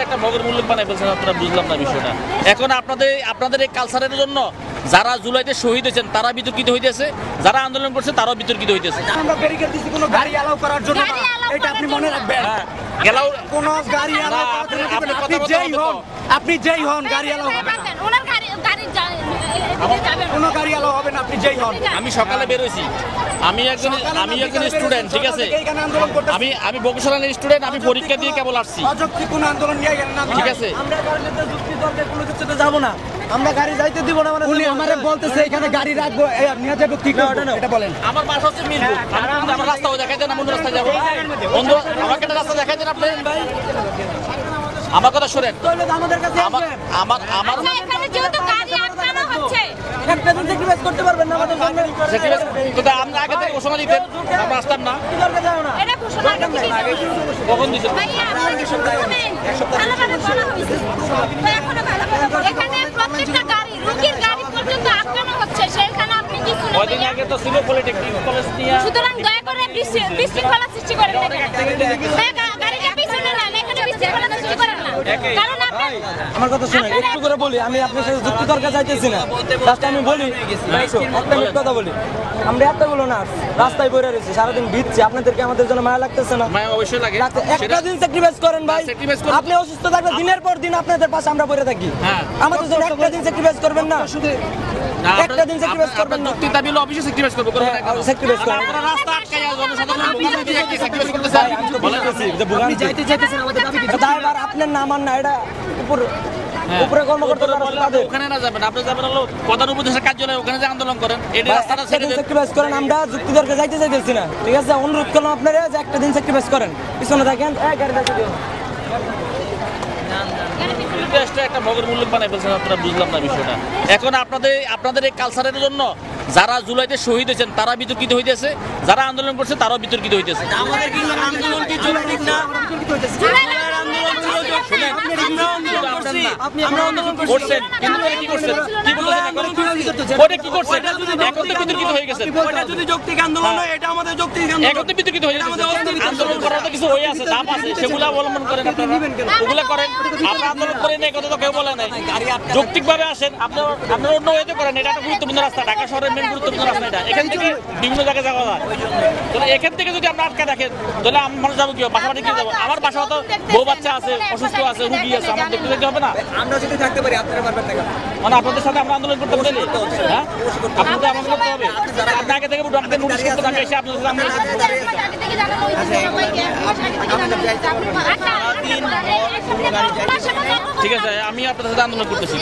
একটা মগের মূল্য বানাই ফেলছেন আপনারা, বুঝলাম না বিষয়টা। এখন আপনাদের এই কালচারের জন্য যারা জুলাইতে শহীদ হয়েছেন তারা বিতর্কিত হইতেছে, যারা আন্দোলন করছে তারাও বিতর্কিত হইতেছে। আমরা ব্যারিকেড দিছি কোনো গাড়ি অ্যালাউ করার জন্য না, এটা আপনি মনে রাখবেন। গেলাও কোনো গাড়ি অ্যালাউ করার জন্য দিবেন না। আপনি যেই হন গাড়ি অ্যালাউ হবে না, কোনো গাড়ি অ্যালাউ হবে না, আপনি যেই হন। আমি সকালে বের হইছি, আমি একজন স্টুডেন্ট, ঠিক আছে, এইখানে আন্দোলন করতে আমি বগুড়ার স্টুডেন্ট, আমি পরীক্ষা দিয়ে কেবল আসছি, অযৌক্তিক কোনো আন্দোলন নিয়ে গেলেন না, ঠিক আছে। আমরা গাড়িতে যুক্তি তর্কে কোনো কিছুতে যাব না, আমরা গাড়ি যাইতে দিব না। মানে উনি আমারে বলতেছে এখানে গাড়ি রাখবো, নিয়ে যাবো, কি করবো এটা বলেন। আমার বাসা হচ্ছে মিরপুর, আমার রাস্তাও দেখাই দেন, অন্য রাস্তায় যাবো। বন্ধু আমাকে একটা রাস্তা দেখাই দেন আপনি, আমার কথা শোনেন। আমাদের কাছে আমার একটা দিন স্যাক্রিফাইস করতে পারবেন না আমাদের জন্য। কিন্তু আমরা আগে থেকে ঘোষণা দিতেন, আমরা আসতাম না। কি দরকার যাও না, কখন দিচ্ছেন? কয়দিন আগে তো ছিল পলিটেকনিক কলেজ নিয়ে। সুতরাং দয়া করে বিশৃঙ্খলা সৃষ্টি করেন না গাড়িটা পিছনে না, এখানে বিশৃঙ্খলা সৃষ্টি করেন না, কারণ আমার কথা শুনে একটু করে বলি, আমি আপনার সাথে যুক্তি তর্কে যাইতেছি না, জাস্ট আমি বলি একটা মিনিট কথা বলি। আমরা এত বলো না, রাস্তায় বইরে রয়েছি সারাদিন ভিজছি, আপনাদেরকে আমাদের জন্য মায়া লাগতেছে না? মায়া অবশ্যই লাগে। একটা দিন স্যাক্রিফাইস করেন ভাই, sacrifice করব। আপনি অসুস্থ থাকলে দিনের পর দিন আপনাদের পাশে আমরা বইরে থাকি, হ্যাঁ। আমাদের জন্য একটা দিন স্যাক্রিফাইস করবেন না? একটা দিন sacrifice করবেন না। যুক্তি দাবি হলো অফিসে sacrifice করবো, করবো না কেন? sacrifice করেন। আপনারা রাস্তা আটকাইয়া জনসাধারণের ভোগান্তি দিয়ে কি sacrifice করতেছেন? বলেন। দায়ভার আপনার না, আমার না, এটা উপরে কর্মকর্তা যারা আছে তাদের। ওখানে না যাবেন, আপনি যাবেন হলো প্রধান উপদেষ্টার কার্যালয়ে, ওখানে যে আন্দোলন করেন, এই রাস্তাটা ছেড়ে দেন। স্যাক্রিফাইস করেন, আমরা যুক্তি তর্কে যাইতে চাইতেছি না, ঠিক আছে? অনুরোধ করলাম আপনারা যে একটা দিন স্যাক্রিফাইস করেন, পিছনে দেখেন গাড়ি দেখে দিও। দেশটা একটা মগের মূল্য বানাই ফেলছেন আপনারা, বুঝলাম না বিষয়টা। এখন আপনাদের এই কালচারের জন্য যারা জুলাইতে শহীদ হয়েছেন তারা বিতর্কিত হইতেছে, যারা আন্দোলন করছে তারাও বিতর্কিত হইতেছে। আমাদের কি আন্দোলন কি যৌক্তিক না? আমরা আন্দোলন করছেন, কিন্তু এটা কি করছেন? কি বলছেন এখন? ওটা কি করছেন? এখন তো বিতর্কিত হয়ে গেছেন। ওটা যদি যৌক্তিক আন্দোলন হয়, এটা আমাদের যৌক্তিক আন্দোলন। এখন তো বিতর্কিত হয়ে গেছে। আন্দোলন করার তো কিছু হয়ে আছে, ধাপ আছে, সেগুলো অবলম্বন করেন আপনারা, ওগুলো করেন। আপনারা আন্দোলন করেন, এই কথা তো কেউ বলে নাই। যৌক্তিকভাবে আসেন, আপনারা অন্য ওয়েতে করেন। এটা একটা গুরুত্বপূর্ণ রাস্তা, ঢাকা শহরের মেন গুরুত্বপূর্ণ রাস্তা এটা। এখান থেকে বিভিন্ন জায়গায় যাওয়া যায়। তাহলে এখান থেকে যদি আমরা আটকে রাখেন, তাহলে আমরা যাবো কি, বাসাবাড়ি কি যাবো? আমার বাসা তো বউ বাচ্চা আছে, অসুস্থ আছে, রুগী আছে, আমার দেখতে যেতে হবে না? আমরা যদি থাকতে পারি আপনারা পারবেন না। মানে আপনাদের সাথে আমরা আন্দোলন করতে পারি, হ্যাঁ? আপনাদের আমাদের করতে হবে। আপনি আগে থেকে ডাক্তার নোটিশ করতে থাকে, এসে আপনাদের সাথে আমরা ঠিক আছে, আমি আপনাদের সাথে আন্দোলন করতেছি।